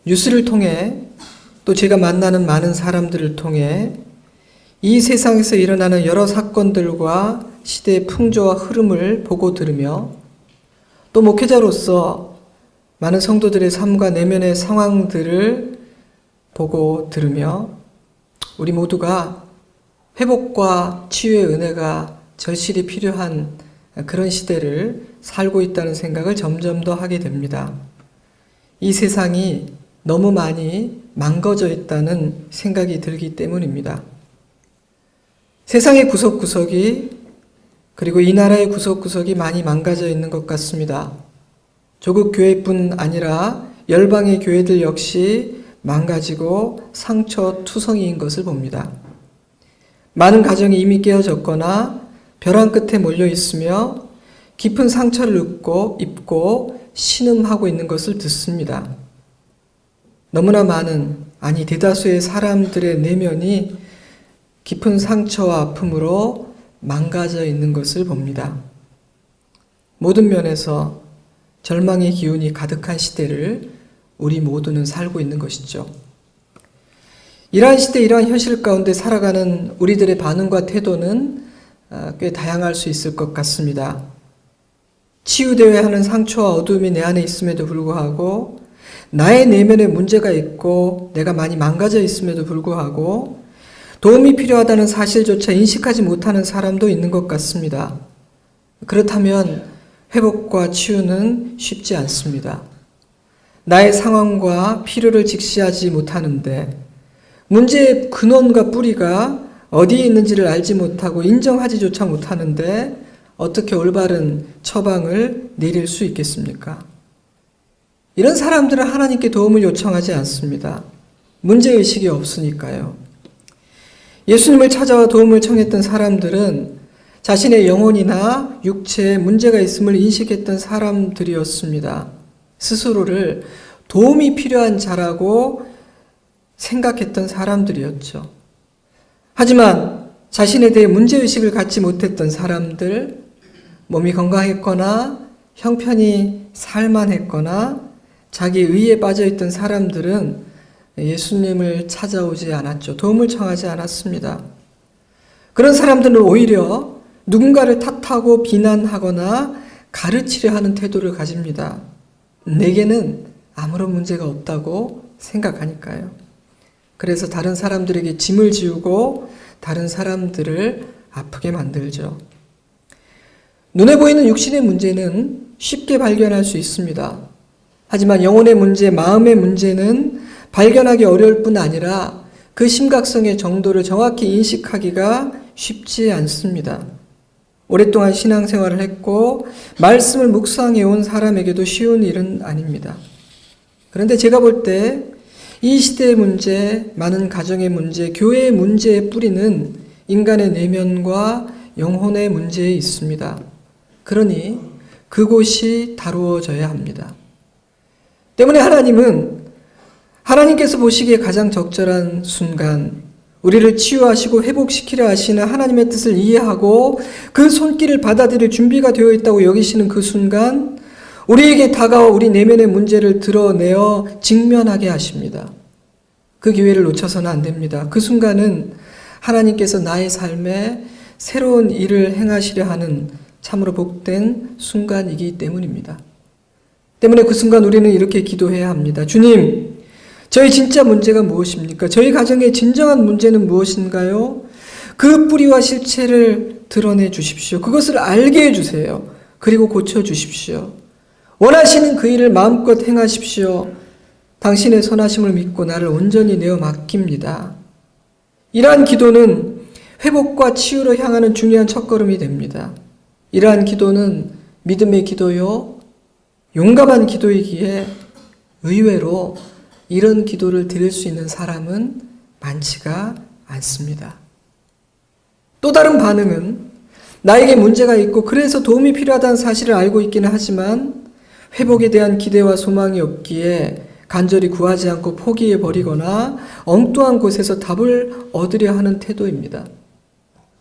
뉴스를 통해 또 제가 만나는 많은 사람들을 통해 이 세상에서 일어나는 여러 사건들과 시대의 풍조와 흐름을 보고 들으며 또 목회자로서 많은 성도들의 삶과 내면의 상황들을 보고 들으며 우리 모두가 회복과 치유의 은혜가 절실히 필요한 그런 시대를 살고 있다는 생각을 점점 더 하게 됩니다. 이 세상이 너무 많이 망가져 있다는 생각이 들기 때문입니다. 세상의 구석구석이 그리고 이 나라의 구석구석이 많이 망가져 있는 것 같습니다. 조국 교회뿐 아니라 열방의 교회들 역시 망가지고 상처투성이인 것을 봅니다. 많은 가정이 이미 깨어졌거나 벼랑 끝에 몰려 있으며 깊은 상처를 입고 신음하고 있는 것을 듣습니다. 너무나 많은, 아니 대다수의 사람들의 내면이 깊은 상처와 아픔으로 망가져 있는 것을 봅니다. 모든 면에서 절망의 기운이 가득한 시대를 우리 모두는 살고 있는 것이죠. 이러한 시대, 이러한 현실 가운데 살아가는 우리들의 반응과 태도는 꽤 다양할 수 있을 것 같습니다. 치유되어야 하는 상처와 어두움이 내 안에 있음에도 불구하고 나의 내면에 문제가 있고 내가 많이 망가져 있음에도 불구하고 도움이 필요하다는 사실조차 인식하지 못하는 사람도 있는 것 같습니다. 그렇다면 회복과 치유는 쉽지 않습니다. 나의 상황과 필요를 직시하지 못하는데 문제의 근원과 뿌리가 어디에 있는지를 알지 못하고 인정하지조차 못하는데 어떻게 올바른 처방을 내릴 수 있겠습니까? 이런 사람들은 하나님께 도움을 요청하지 않습니다. 문제의식이 없으니까요. 예수님을 찾아와 도움을 청했던 사람들은 자신의 영혼이나 육체에 문제가 있음을 인식했던 사람들이었습니다. 스스로를 도움이 필요한 자라고 생각했던 사람들이었죠. 하지만 자신에 대해 문제의식을 갖지 못했던 사람들, 몸이 건강했거나 형편이 살만했거나 자기 의에 빠져있던 사람들은 예수님을 찾아오지 않았죠. 도움을 청하지 않았습니다. 그런 사람들은 오히려 누군가를 탓하고 비난하거나 가르치려 하는 태도를 가집니다. 내게는 아무런 문제가 없다고 생각하니까요. 그래서 다른 사람들에게 짐을 지우고 다른 사람들을 아프게 만들죠. 눈에 보이는 육신의 문제는 쉽게 발견할 수 있습니다. 하지만 영혼의 문제, 마음의 문제는 발견하기 어려울 뿐 아니라 그 심각성의 정도를 정확히 인식하기가 쉽지 않습니다. 오랫동안 신앙생활을 했고 말씀을 묵상해 온 사람에게도 쉬운 일은 아닙니다. 그런데 제가 볼 때 이 시대의 문제, 많은 가정의 문제, 교회의 문제의 뿌리는 인간의 내면과 영혼의 문제에 있습니다. 그러니 그곳이 다루어져야 합니다. 때문에 하나님께서 보시기에 가장 적절한 순간, 우리를 치유하시고 회복시키려 하시는 하나님의 뜻을 이해하고 그 손길을 받아들일 준비가 되어 있다고 여기시는 그 순간 우리에게 다가와 우리 내면의 문제를 드러내어 직면하게 하십니다. 그 기회를 놓쳐서는 안 됩니다. 그 순간은 하나님께서 나의 삶에 새로운 일을 행하시려 하는 참으로 복된 순간이기 때문입니다. 때문에 그 순간 우리는 이렇게 기도해야 합니다. 주님, 저희 진짜 문제가 무엇입니까? 저희 가정의 진정한 문제는 무엇인가요? 그 뿌리와 실체를 드러내 주십시오. 그것을 알게 해주세요. 그리고 고쳐주십시오. 원하시는 그 일을 마음껏 행하십시오. 당신의 선하심을 믿고 나를 온전히 내어 맡깁니다. 이러한 기도는 회복과 치유로 향하는 중요한 첫걸음이 됩니다. 이러한 기도는 믿음의 기도요, 용감한 기도이기에 의외로 이런 기도를 드릴 수 있는 사람은 많지가 않습니다. 또 다른 반응은 나에게 문제가 있고 그래서 도움이 필요하다는 사실을 알고 있기는 하지만 회복에 대한 기대와 소망이 없기에 간절히 구하지 않고 포기해버리거나 엉뚱한 곳에서 답을 얻으려 하는 태도입니다.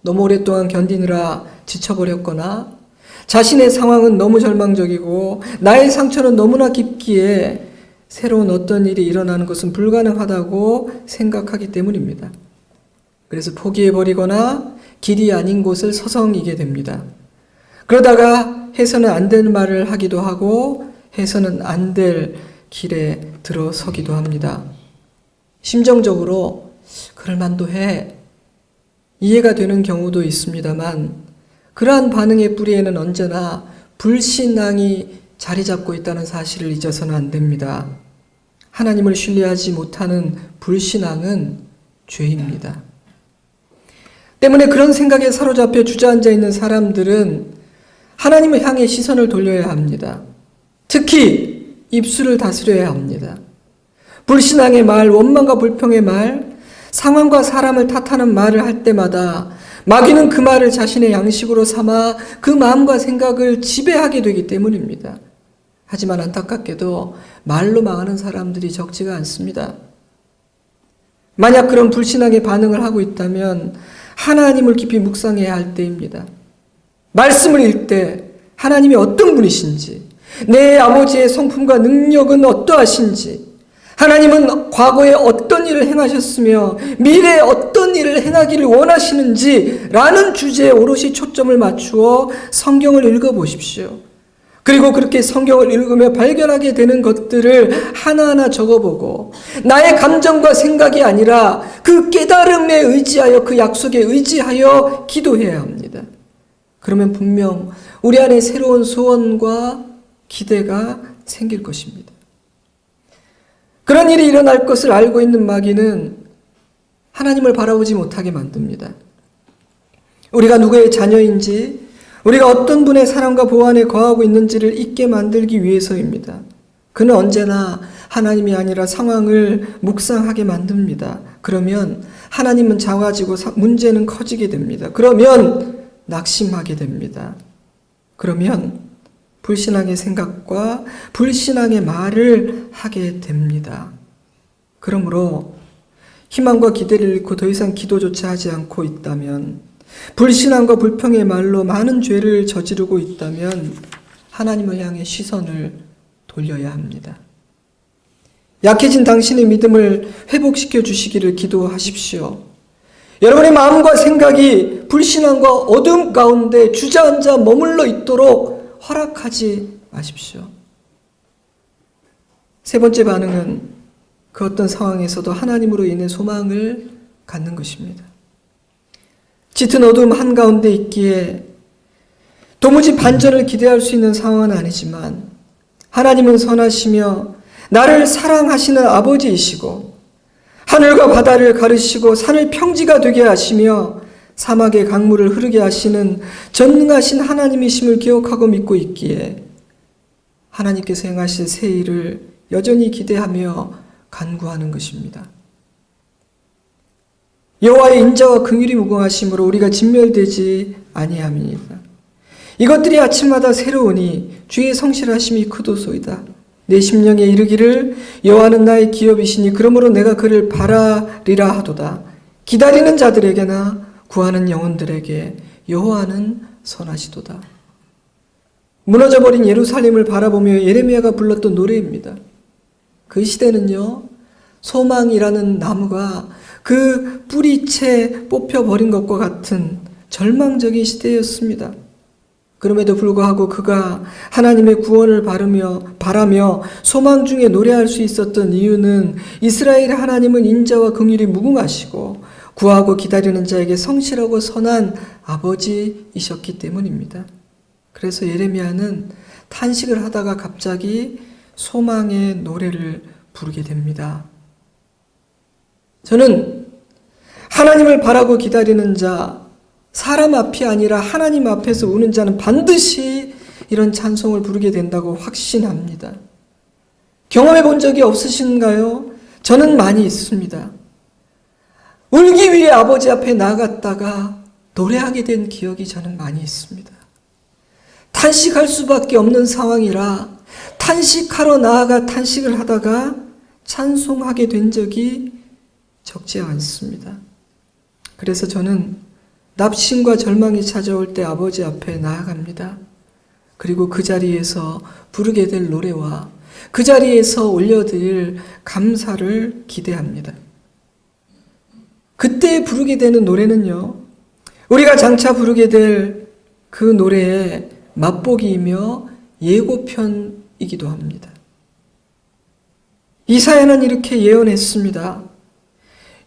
너무 오랫동안 견디느라 지쳐버렸거나 자신의 상황은 너무 절망적이고 나의 상처는 너무나 깊기에 새로운 어떤 일이 일어나는 것은 불가능하다고 생각하기 때문입니다. 그래서 포기해버리거나 길이 아닌 곳을 서성이게 됩니다. 그러다가 해서는 안 될 말을 하기도 하고 해서는 안 될 길에 들어서기도 합니다. 심정적으로 그럴만도 해 이해가 되는 경우도 있습니다만 그러한 반응의 뿌리에는 언제나 불신앙이 자리 잡고 있다는 사실을 잊어서는 안 됩니다. 하나님을 신뢰하지 못하는 불신앙은 죄입니다. 때문에 그런 생각에 사로잡혀 주저앉아 있는 사람들은 하나님을 향해 시선을 돌려야 합니다. 특히 입술을 다스려야 합니다. 불신앙의 말, 원망과 불평의 말, 상황과 사람을 탓하는 말을 할 때마다 마귀는 그 말을 자신의 양식으로 삼아 그 마음과 생각을 지배하게 되기 때문입니다. 하지만 안타깝게도 말로 망하는 사람들이 적지가 않습니다. 만약 그런 불신앙의 반응을 하고 있다면 하나님을 깊이 묵상해야 할 때입니다. 말씀을 읽을 때 하나님이 어떤 분이신지, 내 아버지의 성품과 능력은 어떠하신지, 하나님은 과거에 어떤 일을 행하셨으며 미래에 어떤 일을 행하기를 원하시는지 라는 주제에 오롯이 초점을 맞추어 성경을 읽어보십시오. 그리고 그렇게 성경을 읽으며 발견하게 되는 것들을 하나하나 적어보고 나의 감정과 생각이 아니라 그 깨달음에 의지하여 그 약속에 의지하여 기도해야 합니다. 그러면 분명 우리 안에 새로운 소원과 기대가 생길 것입니다. 그런 일이 일어날 것을 알고 있는 마귀는 하나님을 바라보지 못하게 만듭니다. 우리가 누구의 자녀인지, 우리가 어떤 분의 사랑과 보호 안에 거하고 있는지를 잊게 만들기 위해서입니다. 그는 언제나 하나님이 아니라 상황을 묵상하게 만듭니다. 그러면 하나님은 작아지고 문제는 커지게 됩니다. 그러면 낙심하게 됩니다. 그러면 불신앙의 생각과 불신앙의 말을 하게 됩니다. 그러므로 희망과 기대를 잃고 더 이상 기도조차 하지 않고 있다면, 불신앙과 불평의 말로 많은 죄를 저지르고 있다면 하나님을 향해 시선을 돌려야 합니다. 약해진 당신의 믿음을 회복시켜 주시기를 기도하십시오. 여러분의 마음과 생각이 불신앙과 어둠 가운데 주저앉아 머물러 있도록 허락하지 마십시오. 세 번째 반응은 그 어떤 상황에서도 하나님으로 인해 소망을 갖는 것입니다. 짙은 어둠 한가운데 있기에 도무지 반전을 기대할 수 있는 상황은 아니지만 하나님은 선하시며 나를 사랑하시는 아버지이시고 하늘과 바다를 가르시고 산을 평지가 되게 하시며 사막의 강물을 흐르게 하시는 전능하신 하나님이심을 기억하고 믿고 있기에 하나님께서 행하실 새 일을 여전히 기대하며 간구하는 것입니다. 여호와의 인자와 긍휼이 무궁하심으로 우리가 진멸되지 아니함이니이다. 이것들이 아침마다 새로우니 주의 성실하심이 크도소이다. 내 심령에 이르기를 여호와는 나의 기업이시니 그러므로 내가 그를 바라리라 하도다. 기다리는 자들에게나 구하는 영혼들에게 여호와는 선하시도다. 무너져버린 예루살렘을 바라보며 예레미야가 불렀던 노래입니다. 그 시대는요, 소망이라는 나무가 그 뿌리채 뽑혀버린 것과 같은 절망적인 시대였습니다. 그럼에도 불구하고 그가 하나님의 구원을 바라며 소망 중에 노래할 수 있었던 이유는 이스라엘의 하나님은 인자와 긍휼이 무궁하시고 구하고 기다리는 자에게 성실하고 선한 아버지이셨기 때문입니다. 그래서 예레미야는 탄식을 하다가 갑자기 소망의 노래를 부르게 됩니다. 저는 하나님을 바라고 기다리는 자, 사람 앞이 아니라 하나님 앞에서 우는 자는 반드시 이런 찬송을 부르게 된다고 확신합니다. 경험해 본 적이 없으신가요? 저는 많이 있습니다. 울기 위해 아버지 앞에 나갔다가 노래하게 된 기억이 저는 많이 있습니다. 탄식할 수밖에 없는 상황이라 탄식하러 나아가 탄식을 하다가 찬송하게 된 적이 적지 않습니다. 그래서 저는 납심과 절망이 찾아올 때 아버지 앞에 나아갑니다. 그리고 그 자리에서 부르게 될 노래와 그 자리에서 올려드릴 감사를 기대합니다. 그때 부르게 되는 노래는요, 우리가 장차 부르게 될 그 노래의 맛보기이며 예고편이기도 합니다. 이사야는 이렇게 예언했습니다.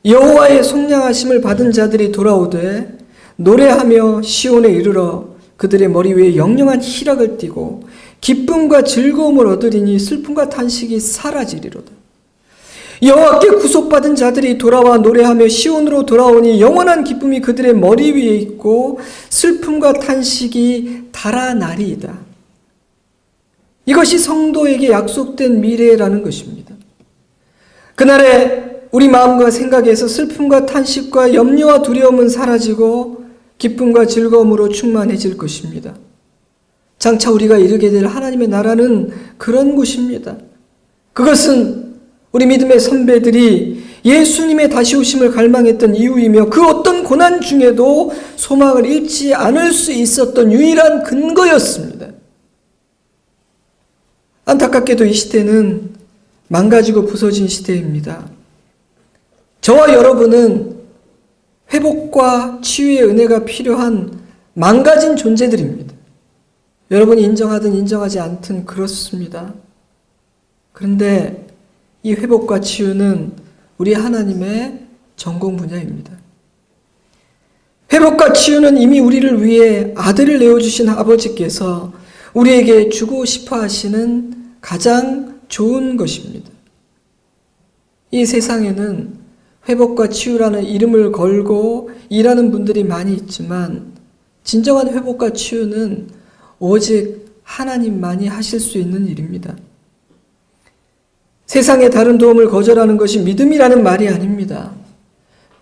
여호와의 속량하심을 받은 자들이 돌아오되 노래하며 시온에 이르러 그들의 머리 위에 영영한 희락을 띠고 기쁨과 즐거움을 얻으리니 슬픔과 탄식이 사라지리로다. 여호와께 구속받은 자들이 돌아와 노래하며 시온으로 돌아오니 영원한 기쁨이 그들의 머리 위에 있고 슬픔과 탄식이 달아나리이다. 이것이 성도에게 약속된 미래라는 것입니다. 그날에 우리 마음과 생각에서 슬픔과 탄식과 염려와 두려움은 사라지고 기쁨과 즐거움으로 충만해질 것입니다. 장차 우리가 이르게 될 하나님의 나라는 그런 곳입니다. 그것은 우리 믿음의 선배들이 예수님의 다시 오심을 갈망했던 이유이며 그 어떤 고난 중에도 소망을 잃지 않을 수 있었던 유일한 근거였습니다. 안타깝게도 이 시대는 망가지고 부서진 시대입니다. 저와 여러분은 회복과 치유의 은혜가 필요한 망가진 존재들입니다. 여러분이 인정하든 인정하지 않든 그렇습니다. 그런데 이 회복과 치유는 우리 하나님의 전공 분야입니다. 회복과 치유는 이미 우리를 위해 아들을 내어주신 아버지께서 우리에게 주고 싶어 하시는 가장 좋은 것입니다. 이 세상에는 회복과 치유라는 이름을 걸고 일하는 분들이 많이 있지만 진정한 회복과 치유는 오직 하나님만이 하실 수 있는 일입니다. 세상의 다른 도움을 거절하는 것이 믿음이라는 말이 아닙니다.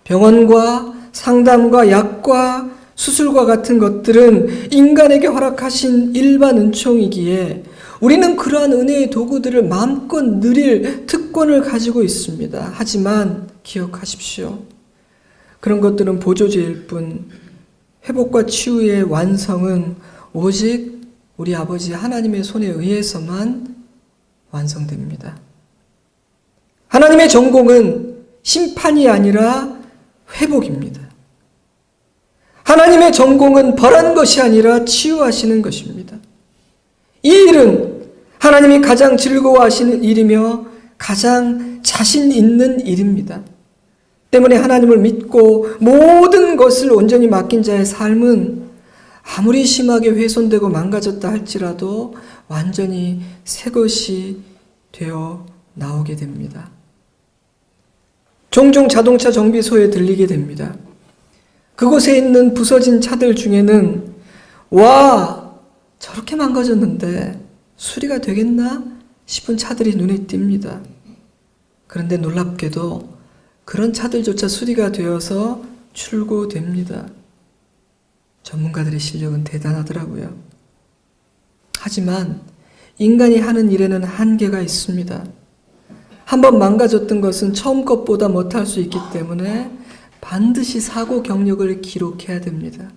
병원과 상담과 약과 수술과 같은 것들은 인간에게 허락하신 일반 은총이기에 우리는 그러한 은혜의 도구들을 마음껏 누릴 특권을 가지고 있습니다. 하지만 기억하십시오. 그런 것들은 보조제일 뿐 회복과 치유의 완성은 오직 우리 아버지 하나님의 손에 의해서만 완성됩니다. 하나님의 전공은 심판이 아니라 회복입니다. 하나님의 전공은 벌한 것이 아니라 치유하시는 것입니다. 이 일은 하나님이 가장 즐거워하시는 일이며 가장 자신 있는 일입니다. 때문에 하나님을 믿고 모든 것을 온전히 맡긴 자의 삶은 아무리 심하게 훼손되고 망가졌다 할지라도 완전히 새 것이 되어 나오게 됩니다. 종종 자동차 정비소에 들리게 됩니다. 그곳에 있는 부서진 차들 중에는 와, 저렇게 망가졌는데 수리가 되겠나 싶은 차들이 눈에 띕니다. 그런데 놀랍게도 그런 차들조차 수리가 되어서 출고됩니다. 전문가들의 실력은 대단하더라고요. 하지만 인간이 하는 일에는 한계가 있습니다. 한번 망가졌던 것은 처음 것보다 못할 수 있기 때문에 반드시 사고 경력을 기록해야 됩니다.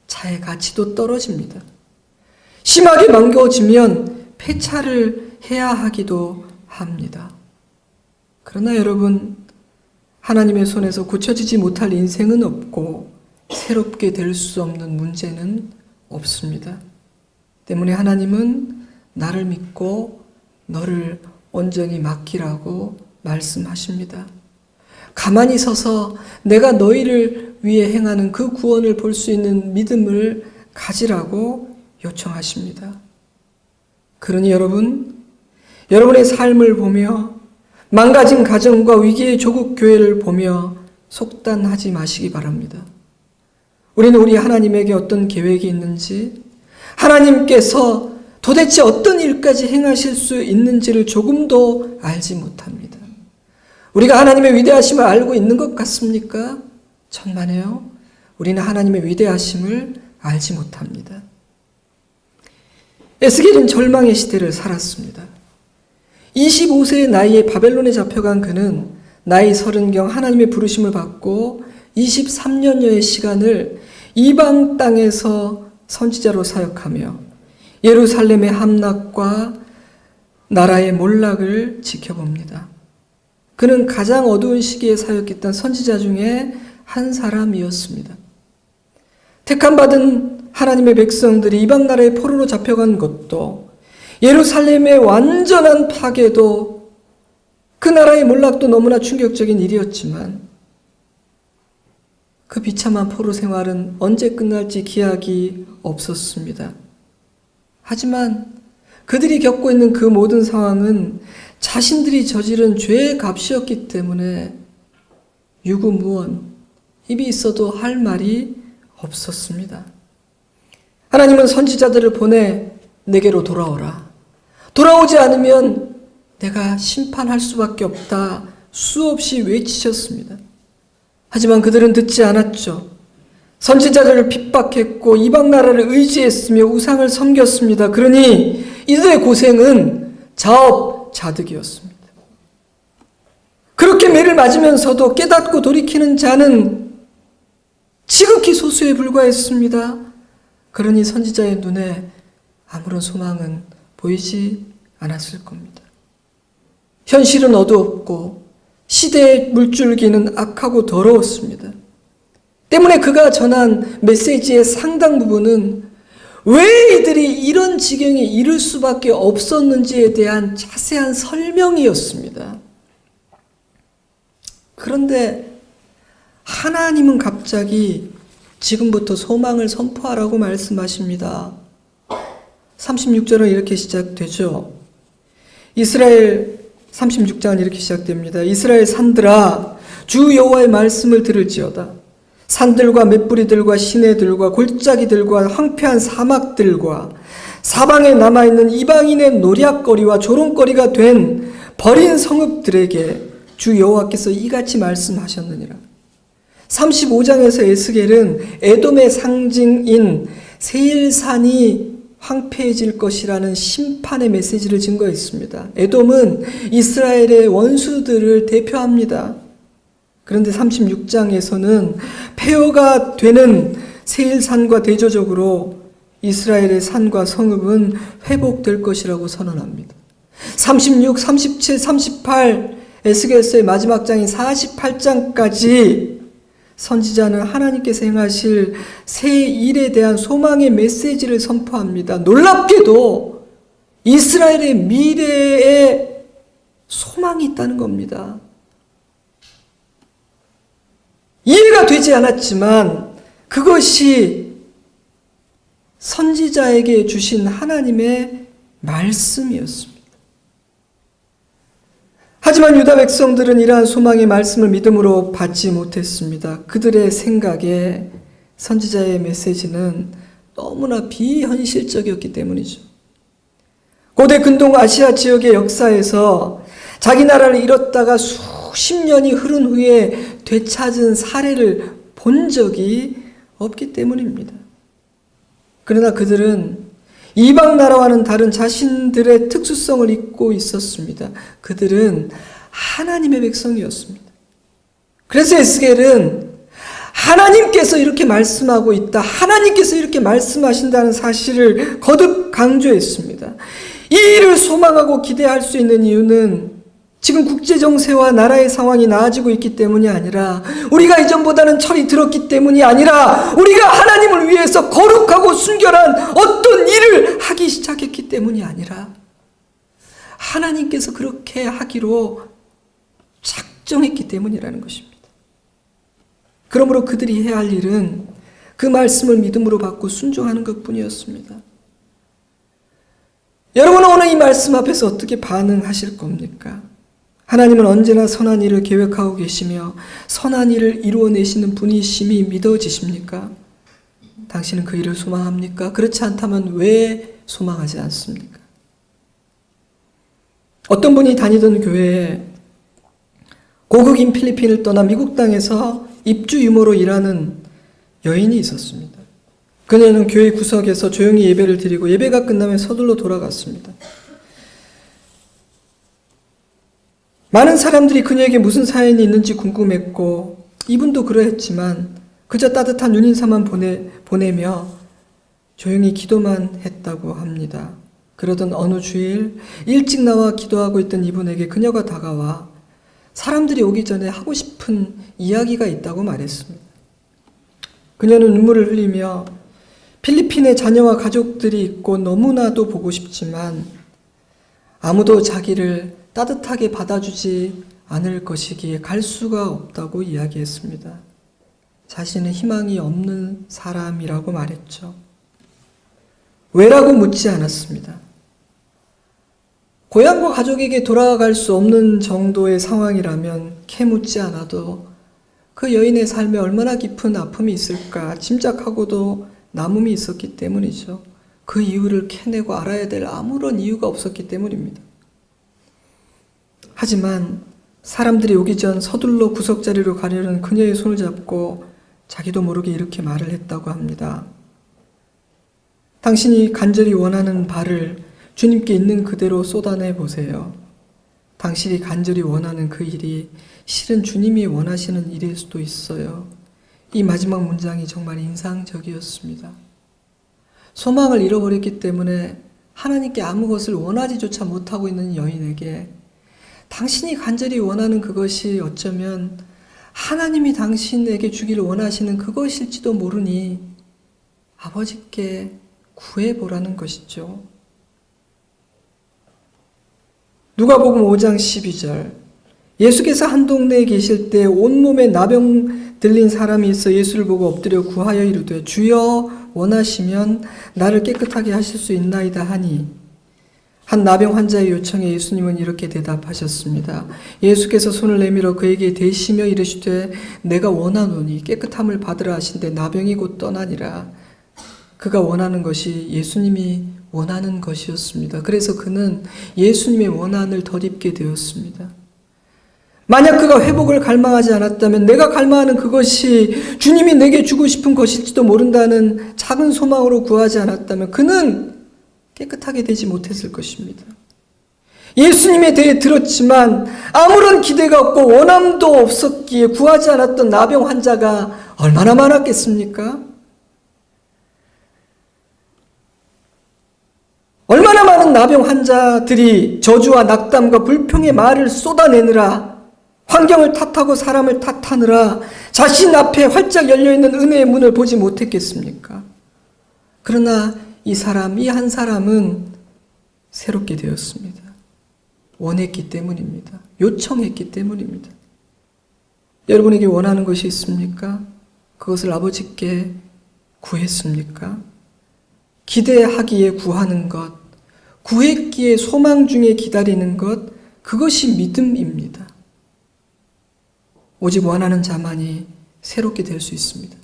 차의 가치도 떨어집니다. 심하게 망가지면 폐차를 해야 하기도 합니다. 그러나 여러분, 하나님의 손에서 고쳐지지 못할 인생은 없고 새롭게 될 수 없는 문제는 없습니다. 때문에 하나님은 나를 믿고 너를 온전히 맡기라고 말씀하십니다. 가만히 서서 내가 너희를 위해 행하는 그 구원을 볼 수 있는 믿음을 가지라고 요청하십니다. 그러니 여러분의 삶을 보며 망가진 가정과 위기의 조국 교회를 보며 속단하지 마시기 바랍니다. 우리는 우리 하나님에게 어떤 계획이 있는지, 하나님께서 도대체 어떤 일까지 행하실 수 있는지를 조금도 알지 못합니다. 우리가 하나님의 위대하심을 알고 있는 것 같습니까? 천만에요. 우리는 하나님의 위대하심을 알지 못합니다. 에스겔은 절망의 시대를 살았습니다. 25세의 나이에 바벨론에 잡혀간 그는 나이 30경 하나님의 부르심을 받고 23년여의 시간을 이방 땅에서 선지자로 사역하며 예루살렘의 함락과 나라의 몰락을 지켜봅니다. 그는 가장 어두운 시기에 사역했던 선지자 중에 한 사람이었습니다. 택함받은 하나님의 백성들이 이방 나라의 포로로 잡혀간 것도, 예루살렘의 완전한 파괴도, 그 나라의 몰락도 너무나 충격적인 일이었지만 그 비참한 포로 생활은 언제 끝날지 기약이 없었습니다. 하지만 그들이 겪고 있는 그 모든 상황은 자신들이 저지른 죄의 값이었기 때문에 유구무원, 입이 있어도 할 말이 없었습니다. 하나님은 선지자들을 보내 내게로 돌아오라. 돌아오지 않으면 내가 심판할 수밖에 없다. 수없이 외치셨습니다. 하지만 그들은 듣지 않았죠. 선지자들을 핍박했고 이방 나라를 의지했으며 우상을 섬겼습니다. 그러니 이들의 고생은 자업자득이었습니다. 그렇게 매를 맞으면서도 깨닫고 돌이키는 자는 지극히 소수에 불과했습니다. 그러니 선지자의 눈에 아무런 소망은 보이지 않았을 겁니다. 현실은 어두웠고 시대의 물줄기는 악하고 더러웠습니다. 때문에 그가 전한 메시지의 상당 부분은 왜 이들이 이런 지경에 이를 수밖에 없었는지에 대한 자세한 설명이었습니다. 그런데 하나님은 갑자기 지금부터 소망을 선포하라고 말씀하십니다. 36절은 이렇게 시작되죠. 이스라엘 36장은 이렇게 시작됩니다. 이스라엘 산들아, 주 여호와의 말씀을 들을지어다. 산들과 맷뿌리들과 시내들과 골짜기들과 황폐한 사막들과 사방에 남아있는 이방인의 노략거리와 조롱거리가 된 버린 성읍들에게 주 여호와께서 이같이 말씀하셨느니라. 35장에서 에스겔은 에돔의 상징인 세일산이 황폐해질 것이라는 심판의 메시지를 증거했습니다. 에돔은 이스라엘의 원수들을 대표합니다. 그런데 36장에서는 폐허가 되는 세일산과 대조적으로 이스라엘의 산과 성읍은 회복될 것이라고 선언합니다. 36, 37, 38 에스겔서의 마지막 장인 48장까지 선지자는 하나님께서 행하실 새 일에 대한 소망의 메시지를 선포합니다. 놀랍게도 이스라엘의 미래에 소망이 있다는 겁니다. 이해가 되지 않았지만 그것이 선지자에게 주신 하나님의 말씀이었습니다. 하지만 유다 백성들은 이러한 소망의 말씀을 믿음으로 받지 못했습니다. 그들의 생각에 선지자의 메시지는 너무나 비현실적이었기 때문이죠. 고대 근동 아시아 지역의 역사에서 자기 나라를 잃었다가 수십 년이 흐른 후에 되찾은 사례를 본 적이 없기 때문입니다. 그러나 그들은 이방 나라와는 다른 자신들의 특수성을 잊고 있었습니다. 그들은 하나님의 백성이었습니다. 그래서 에스겔은 하나님께서 이렇게 말씀하고 있다, 하나님께서 이렇게 말씀하신다는 사실을 거듭 강조했습니다. 이 일을 소망하고 기대할 수 있는 이유는 지금 국제정세와 나라의 상황이 나아지고 있기 때문이 아니라, 우리가 이전보다는 철이 들었기 때문이 아니라, 우리가 하나님을 위해서 거룩하고 순결한 어떤 일을 하기 시작했기 때문이 아니라, 하나님께서 그렇게 하기로 작정했기 때문이라는 것입니다. 그러므로 그들이 해야 할 일은 그 말씀을 믿음으로 받고 순종하는 것뿐이었습니다. 여러분은 오늘 이 말씀 앞에서 어떻게 반응하실 겁니까? 하나님은 언제나 선한 일을 계획하고 계시며 선한 일을 이루어내시는 분이심이 믿어지십니까? 당신은 그 일을 소망합니까? 그렇지 않다면 왜 소망하지 않습니까? 어떤 분이 다니던 교회에 고국인 필리핀을 떠나 미국 땅에서 입주 유모로 일하는 여인이 있었습니다. 그녀는 교회 구석에서 조용히 예배를 드리고 예배가 끝나면 서둘러 돌아갔습니다. 많은 사람들이 그녀에게 무슨 사연이 있는지 궁금했고 이분도 그러했지만 그저 따뜻한 눈인사만 보내며 조용히 기도만 했다고 합니다. 그러던 어느 주일 일찍 나와 기도하고 있던 이분에게 그녀가 다가와 사람들이 오기 전에 하고 싶은 이야기가 있다고 말했습니다. 그녀는 눈물을 흘리며 필리핀에 자녀와 가족들이 있고 너무나도 보고 싶지만 아무도 자기를 따뜻하게 받아주지 않을 것이기에 갈 수가 없다고 이야기했습니다. 자신은 희망이 없는 사람이라고 말했죠. 왜라고 묻지 않았습니다. 고향과 가족에게 돌아갈 수 없는 정도의 상황이라면 캐묻지 않아도 그 여인의 삶에 얼마나 깊은 아픔이 있을까 짐작하고도 남음이 있었기 때문이죠. 그 이유를 캐내고 알아야 될 아무런 이유가 없었기 때문입니다. 하지만 사람들이 오기 전 서둘러 구석자리로 가려는 그녀의 손을 잡고 자기도 모르게 이렇게 말을 했다고 합니다. 당신이 간절히 원하는 바를 주님께 있는 그대로 쏟아내 보세요. 당신이 간절히 원하는 그 일이 실은 주님이 원하시는 일일 수도 있어요. 이 마지막 문장이 정말 인상적이었습니다. 소망을 잃어버렸기 때문에 하나님께 아무 것을 원하지조차 못하고 있는 여인에게 당신이 간절히 원하는 그것이 어쩌면 하나님이 당신에게 주기를 원하시는 그것일지도 모르니 아버지께 구해보라는 것이죠. 누가복음 5장 12절 예수께서 한 동네에 계실 때 온몸에 나병 들린 사람이 있어 예수를 보고 엎드려 구하여 이르되 주여 원하시면 나를 깨끗하게 하실 수 있나이다 하니 한 나병 환자의 요청에 예수님은 이렇게 대답하셨습니다. 예수께서 손을 내밀어 그에게 대시며 이르시되 내가 원하노니 깨끗함을 받으라 하신데 나병이 곧 떠나니라. 그가 원하는 것이 예수님이 원하는 것이었습니다. 그래서 그는 예수님의 원한을 덧입게 되었습니다. 만약 그가 회복을 갈망하지 않았다면 내가 갈망하는 그것이 주님이 내게 주고 싶은 것일지도 모른다는 작은 소망으로 구하지 않았다면 그는 깨끗하게 되지 못했을 것입니다. 예수님에 대해 들었지만 아무런 기대가 없고 원함도 없었기에 구하지 않았던 나병 환자가 얼마나 많았겠습니까? 얼마나 많은 나병 환자들이 저주와 낙담과 불평의 말을 쏟아내느라 환경을 탓하고 사람을 탓하느라 자신 앞에 활짝 열려있는 은혜의 문을 보지 못했겠습니까? 그러나 이 한 사람은 새롭게 되었습니다. 원했기 때문입니다. 요청했기 때문입니다. 여러분에게 원하는 것이 있습니까? 그것을 아버지께 구했습니까? 기대하기에 구하는 것, 구했기에 소망 중에 기다리는 것, 그것이 믿음입니다. 오직 원하는 자만이 새롭게 될 수 있습니다.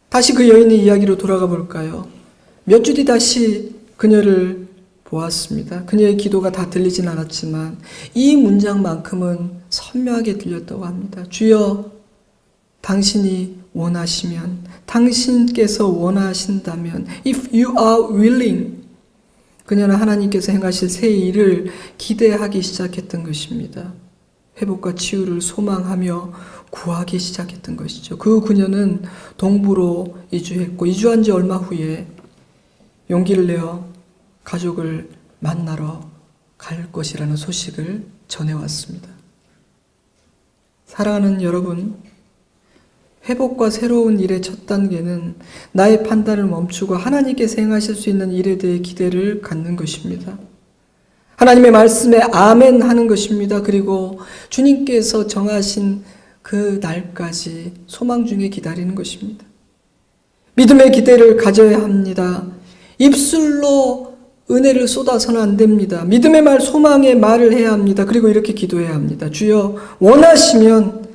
다시 그 여인의 이야기로 돌아가 볼까요? 몇 주 뒤 다시 그녀를 보았습니다. 그녀의 기도가 다 들리진 않았지만 이 문장만큼은 선명하게 들렸다고 합니다. 주여, 당신이 원하시면, 당신께서 원하신다면, if you are willing, 그녀는 하나님께서 행하실 새 일을 기대하기 시작했던 것입니다. 회복과 치유를 소망하며 구하기 시작했던 것이죠. 그녀는 동부로 이주했고 이주한 지 얼마 후에 용기를 내어 가족을 만나러 갈 것이라는 소식을 전해왔습니다. 사랑하는 여러분, 회복과 새로운 일의 첫 단계는 나의 판단을 멈추고 하나님께서 행하실 수 있는 일에 대해 기대를 갖는 것입니다. 하나님의 말씀에 아멘 하는 것입니다. 그리고 주님께서 정하신 그 날까지 소망 중에 기다리는 것입니다. 믿음의 기대를 가져야 합니다. 입술로 은혜를 쏟아서는 안 됩니다. 믿음의 말, 소망의 말을 해야 합니다. 그리고 이렇게 기도해야 합니다. 주여, 원하시면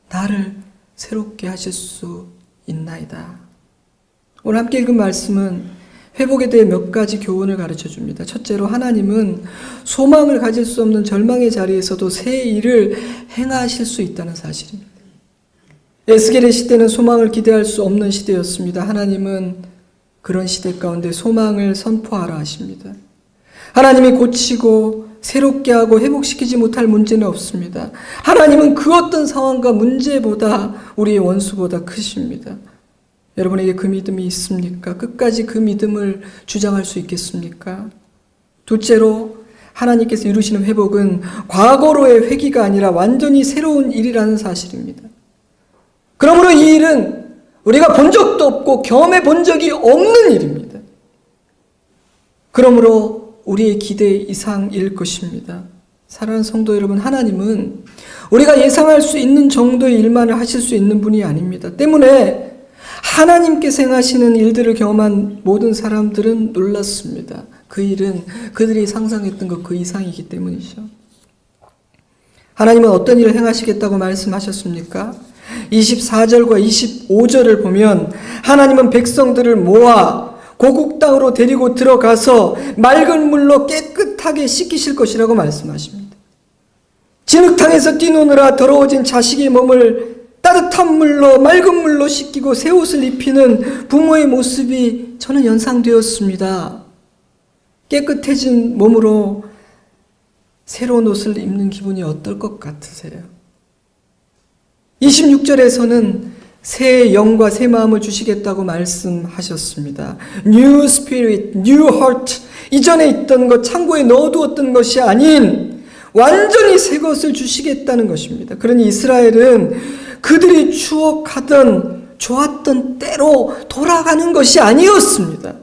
나를 새롭게 하실 수 있나이다. 오늘 함께 읽은 말씀은 회복에 대해 몇 가지 교훈을 가르쳐 줍니다. 첫째로 하나님은 소망을 가질 수 없는 절망의 자리에서도 새 일을 행하실 수 있다는 사실입니다. 에스겔의 시대는 소망을 기대할 수 없는 시대였습니다. 하나님은 그런 시대 가운데 소망을 선포하라 하십니다. 하나님이 고치고 새롭게 하고 회복시키지 못할 문제는 없습니다. 하나님은 그 어떤 상황과 문제보다 우리의 원수보다 크십니다. 여러분에게 그 믿음이 있습니까? 끝까지 그 믿음을 주장할 수 있겠습니까? 둘째로 하나님께서 이루시는 회복은 과거로의 회귀가 아니라 완전히 새로운 일이라는 사실입니다. 그러므로 이 일은 우리가 본 적도 없고 경험해 본 적이 없는 일입니다. 그러므로 우리의 기대 이상일 것입니다. 사랑하는 성도 여러분, 하나님은 우리가 예상할 수 있는 정도의 일만을 하실 수 있는 분이 아닙니다. 때문에 하나님께서 행하시는 일들을 경험한 모든 사람들은 놀랐습니다. 그 일은 그들이 상상했던 것 그 이상이기 때문이죠. 하나님은 어떤 일을 행하시겠다고 말씀하셨습니까? 24절과 25절을 보면 하나님은 백성들을 모아 고국 땅으로 데리고 들어가서 맑은 물로 깨끗하게 씻기실 것이라고 말씀하십니다. 진흙탕에서 뛰노느라 더러워진 자식의 몸을 따뜻한 물로 맑은 물로 씻기고 새 옷을 입히는 부모의 모습이 저는 연상되었습니다. 깨끗해진 몸으로 새로운 옷을 입는 기분이 어떨 것 같으세요? 26절에서는 새 영과 새 마음을 주시겠다고 말씀하셨습니다. New spirit, new heart. 이전에 있던 것, 창고에 넣어두었던 것이 아닌 완전히 새 것을 주시겠다는 것입니다. 그러니 이스라엘은 그들이 추억하던 좋았던 때로 돌아가는 것이 아니었습니다.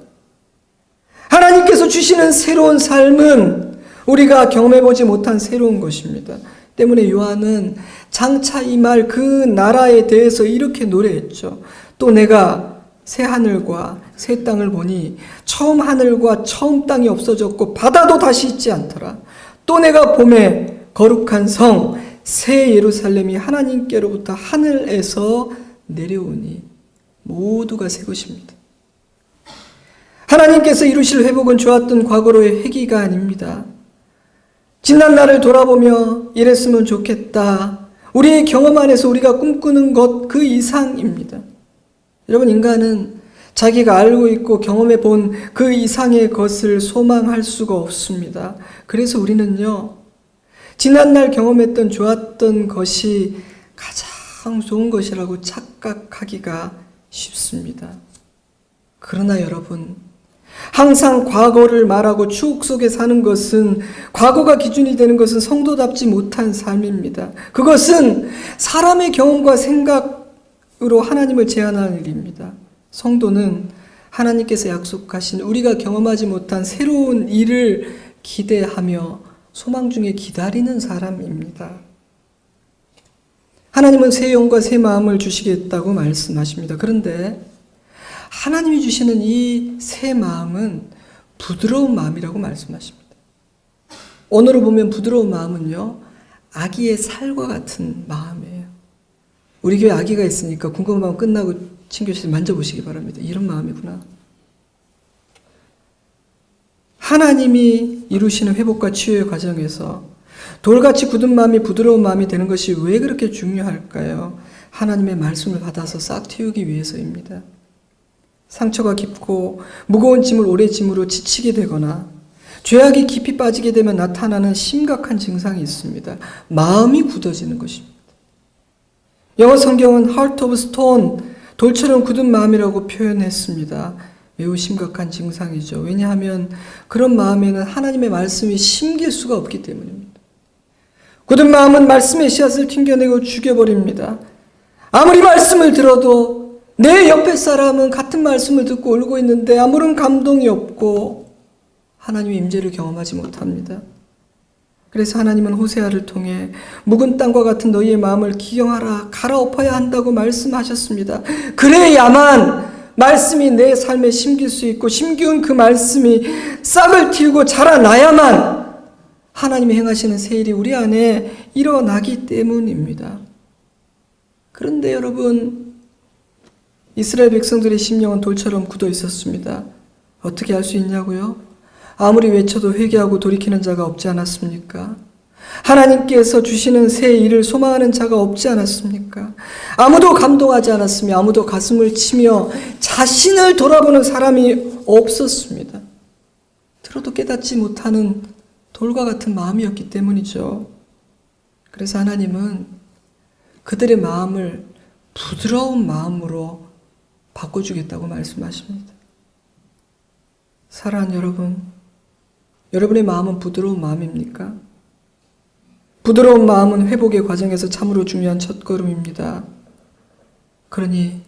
하나님께서 주시는 새로운 삶은 우리가 경험해보지 못한 새로운 것입니다. 때문에 요한은 장차 임할 그 나라에 대해서 이렇게 노래했죠. 또 내가 새 하늘과 새 땅을 보니 처음 하늘과 처음 땅이 없어졌고 바다도 다시 있지 않더라. 또 내가 봄에 거룩한 성 새 예루살렘이 하나님께로부터 하늘에서 내려오니 모두가 새 것입니다. 하나님께서 이루실 회복은 좋았던 과거로의 회귀가 아닙니다. 지난 날을 돌아보며 이랬으면 좋겠다. 우리의 경험 안에서 우리가 꿈꾸는 것 그 이상입니다. 여러분, 인간은 자기가 알고 있고 경험해 본 그 이상의 것을 소망할 수가 없습니다. 그래서 우리는요, 지난날 경험했던 좋았던 것이 가장 좋은 것이라고 착각하기가 쉽습니다. 그러나 여러분, 항상 과거를 말하고 추억 속에 사는 것은, 과거가 기준이 되는 것은 성도답지 못한 삶입니다. 그것은 사람의 경험과 생각으로 하나님을 제한하는 일입니다. 성도는 하나님께서 약속하신 우리가 경험하지 못한 새로운 일을 기대하며 소망 중에 기다리는 사람입니다. 하나님은 새 영과 새 마음을 주시겠다고 말씀하십니다. 그런데 하나님이 주시는 이 새 마음은 부드러운 마음이라고 말씀하십니다. 언어로 보면 부드러운 마음은요, 아기의 살과 같은 마음이에요. 우리 교회 아기가 있으니까 궁금하면 끝나고 친교실 만져보시기 바랍니다. 이런 마음이구나. 하나님이 이루시는 회복과 치유의 과정에서 돌같이 굳은 마음이 부드러운 마음이 되는 것이 왜 그렇게 중요할까요? 하나님의 말씀을 받아서 싹 틔우기 위해서입니다. 상처가 깊고 무거운 짐을 오래 짐으로 지치게 되거나 죄악이 깊이 빠지게 되면 나타나는 심각한 증상이 있습니다. 마음이 굳어지는 것입니다. 영어 성경은 heart of stone, 돌처럼 굳은 마음이라고 표현했습니다. 매우 심각한 증상이죠. 왜냐하면 그런 마음에는 하나님의 말씀이 심길 수가 없기 때문입니다. 굳은 마음은 말씀의 씨앗을 튕겨내고 죽여버립니다. 아무리 말씀을 들어도 내 옆에 사람은 같은 말씀을 듣고 울고 있는데 아무런 감동이 없고 하나님의 임재를 경험하지 못합니다. 그래서 하나님은 호세아를 통해 묵은 땅과 같은 너희의 마음을 기경하라, 갈아엎어야 한다고 말씀하셨습니다. 그래야만 말씀이 내 삶에 심길 수 있고 심기운 그 말씀이 싹을 틔우고 자라나야만 하나님이 행하시는 새 일이 우리 안에 일어나기 때문입니다. 그런데 여러분, 이스라엘 백성들의 심령은 돌처럼 굳어 있었습니다. 어떻게 할 수 있냐고요? 아무리 외쳐도 회개하고 돌이키는 자가 없지 않았습니까? 하나님께서 주시는 새 일을 소망하는 자가 없지 않았습니까? 아무도 감동하지 않았으며 아무도 가슴을 치며 자신을 돌아보는 사람이 없었습니다. 들어도 깨닫지 못하는 돌과 같은 마음이었기 때문이죠. 그래서 하나님은 그들의 마음을 부드러운 마음으로 바꿔주겠다고 말씀하십니다. 사랑하는 여러분, 여러분의 마음은 부드러운 마음입니까? 부드러운 마음은 회복의 과정에서 참으로 중요한 첫걸음입니다. 그러니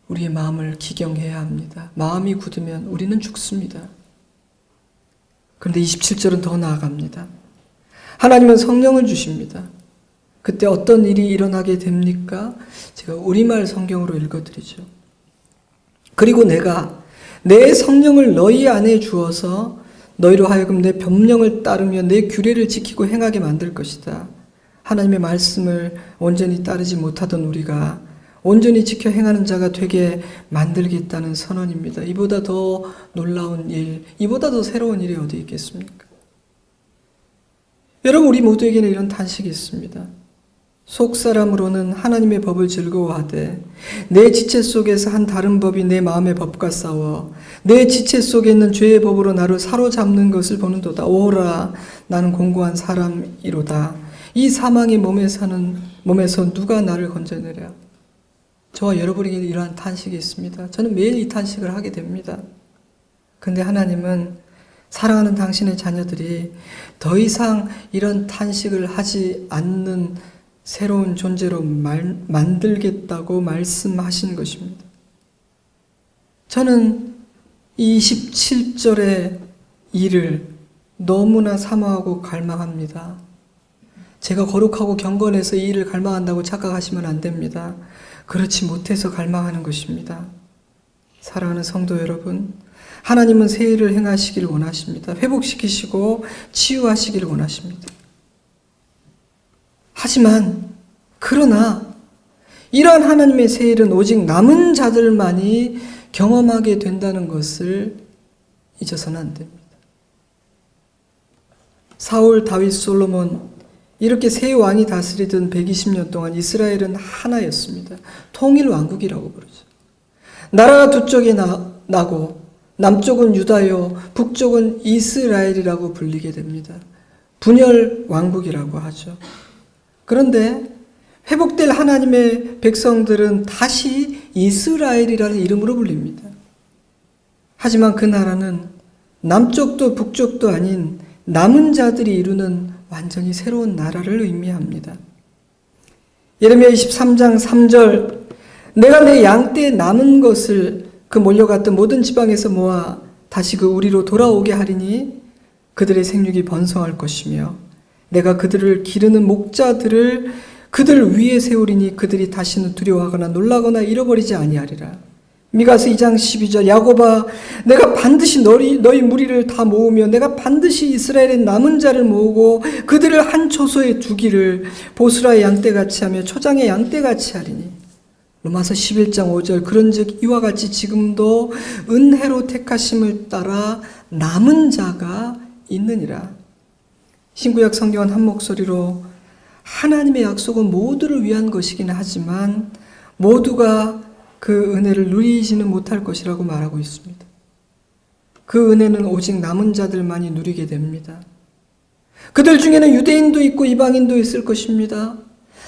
우리의 마음을 기경해야 합니다. 마음이 굳으면 우리는 죽습니다. 그런데 27절은 더 나아갑니다. 하나님은 성령을 주십니다. 그때 어떤 일이 일어나게 됩니까? 제가 우리말 성경으로 읽어드리죠. 그리고 내가 내 성령을 너희 안에 주어서 너희로 하여금 내 법령을 따르며 내 규례를 지키고 행하게 만들 것이다. 하나님의 말씀을 온전히 따르지 못하던 우리가 온전히 지켜 행하는 자가 되게 만들겠다는 선언입니다. 이보다 더 놀라운 일, 이보다 더 새로운 일이 어디 있겠습니까? 여러분, 우리 모두에게는 이런 탄식이 있습니다. 속사람으로는 하나님의 법을 즐거워하되 내 지체 속에서 한 다른 법이 내 마음의 법과 싸워 내 지체 속에 있는 죄의 법으로 나를 사로잡는 것을 보는도다. 오호라, 나는 공고한 사람이로다. 이 사망의 몸에서 누가 나를 건져내랴. 저와 여러분에게 이러한 탄식이 있습니다. 저는 매일 이 탄식을 하게 됩니다. 그런데 하나님은 사랑하는 당신의 자녀들이 더 이상 이런 탄식을 하지 않는 새로운 존재로 만들겠다고 말씀하신 것입니다. 저는 이 27절의 일을 너무나 사모하고 갈망합니다. 제가 거룩하고 경건해서 이 일을 갈망한다고 착각하시면 안 됩니다. 그렇지 못해서 갈망하는 것입니다. 사랑하는 성도 여러분, 하나님은 새 일을 행하시길 원하십니다. 회복시키시고 치유하시길 원하십니다. 하지만 그러나 이러한 하나님의 새 일은 오직 남은 자들만이 경험하게 된다는 것을 잊어서는 안 됩니다. 사울, 다윗, 솔로몬 이렇게 세 왕이 다스리던 120년 동안 이스라엘은 하나였습니다. 통일왕국이라고 부르죠. 나라가 두 쪽에 나고 남쪽은 유다요, 북쪽은 이스라엘이라고 불리게 됩니다. 분열왕국이라고 하죠. 그런데 회복될 하나님의 백성들은 다시 이스라엘이라는 이름으로 불립니다. 하지만 그 나라는 남쪽도 북쪽도 아닌 남은 자들이 이루는 완전히 새로운 나라를 의미합니다. 예레미야 23장 3절, 내가 내 양떼에 남은 것을 그 몰려갔던 모든 지방에서 모아 다시 그 우리로 돌아오게 하리니 그들의 생육이 번성할 것이며 내가 그들을 기르는 목자들을 그들 위에 세우리니 그들이 다시는 두려워하거나 놀라거나 잃어버리지 아니하리라. 미가서 2장 12절, 야곱아, 내가 반드시 너희 무리를 다 모으며 내가 반드시 이스라엘의 남은 자를 모으고 그들을 한 초소에 두기를 보스라의 양떼같이 하며 초장의 양떼같이 하리니. 로마서 11장 5절, 그런즉 이와 같이 지금도 은혜로 택하심을 따라 남은 자가 있느니라. 신구약 성경은 한 목소리로 하나님의 약속은 모두를 위한 것이긴 하지만 모두가 그 은혜를 누리지는 못할 것이라고 말하고 있습니다. 그 은혜는 오직 남은 자들만이 누리게 됩니다. 그들 중에는 유대인도 있고 이방인도 있을 것입니다.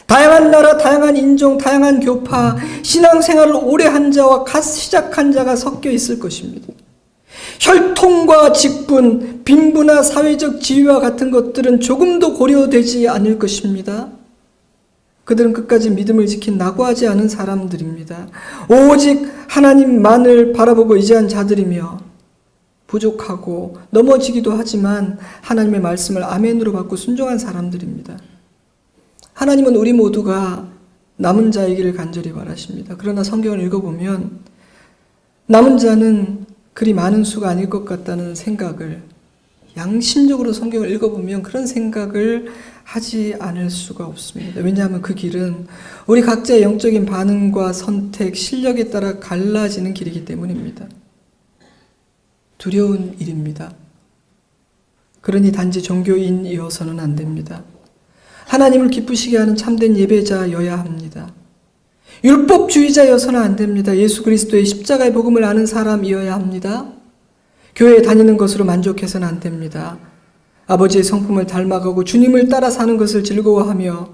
다양한 나라, 다양한 인종, 다양한 교파, 신앙생활을 오래 한 자와 갓 시작한 자가 섞여 있을 것입니다. 혈통과 직분, 빈부나 사회적 지위와 같은 것들은 조금도 고려되지 않을 것입니다. 그들은 끝까지 믿음을 지킨 낙오하지 않은 사람들입니다. 오직 하나님만을 바라보고 의지한 자들이며 부족하고 넘어지기도 하지만 하나님의 말씀을 아멘으로 받고 순종한 사람들입니다. 하나님은 우리 모두가 남은 자이기를 간절히 바라십니다. 그러나 성경을 읽어보면 남은 자는 그리 많은 수가 아닐 것 같다는 생각을, 양심적으로 성경을 읽어보면 그런 생각을 하지 않을 수가 없습니다. 왜냐하면 그 길은 우리 각자의 영적인 반응과 선택, 실력에 따라 갈라지는 길이기 때문입니다. 두려운 일입니다. 그러니 단지 종교인이어서는 안 됩니다. 하나님을 기쁘시게 하는 참된 예배자여야 합니다. 율법주의자여서는 안 됩니다. 예수 그리스도의 십자가의 복음을 아는 사람이어야 합니다. 교회에 다니는 것으로 만족해서는 안 됩니다. 아버지의 성품을 닮아가고 주님을 따라 사는 것을 즐거워하며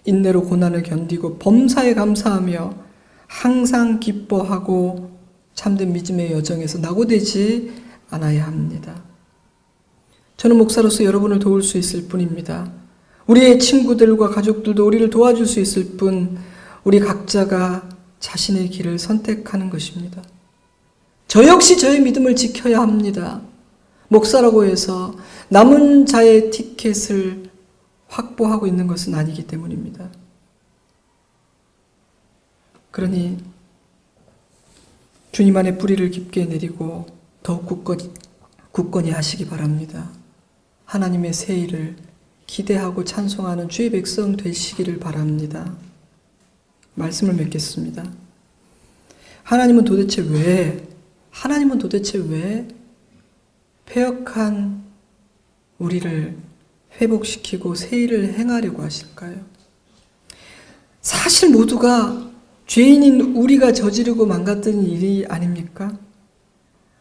인내로 고난을 견디고 범사에 감사하며 항상 기뻐하고 참된 믿음의 여정에서 낙오되지 않아야 합니다. 저는 목사로서 여러분을 도울 수 있을 뿐입니다. 우리의 친구들과 가족들도 우리를 도와줄 수 있을 뿐 우리 각자가 자신의 길을 선택하는 것입니다. 저 역시 저의 믿음을 지켜야 합니다. 목사라고 해서 남은 자의 티켓을 확보하고 있는 것은 아니기 때문입니다. 그러니 주님 안에 뿌리를 깊게 내리고 더욱 굳건히 하시기 바랍니다. 하나님의 새 일을 기대하고 찬송하는 주의 백성 되시기를 바랍니다. 말씀을 맺겠습니다. 하나님은 도대체 왜 패역한 우리를 회복시키고 새 일을 행하려고 하실까요? 사실 모두가 죄인인 우리가 저지르고 망가뜨린 일이 아닙니까?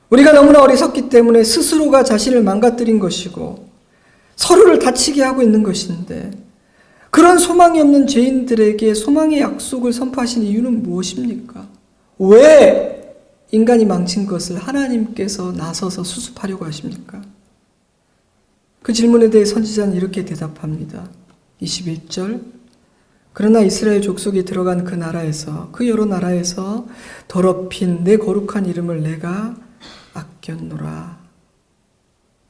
우리가 너무나 어리석기 때문에 스스로가 자신을 망가뜨린 것이고 서로를 다치게 하고 있는 것인데 그런 소망이 없는 죄인들에게 소망의 약속을 선포하신 이유는 무엇입니까? 왜 인간이 망친 것을 하나님께서 나서서 수습하려고 하십니까? 그 질문에 대해 선지자는 이렇게 대답합니다. 21절 그러나 이스라엘 족속이 들어간 그 나라에서 그 여러 나라에서 더럽힌 내 거룩한 이름을 내가 아꼈노라.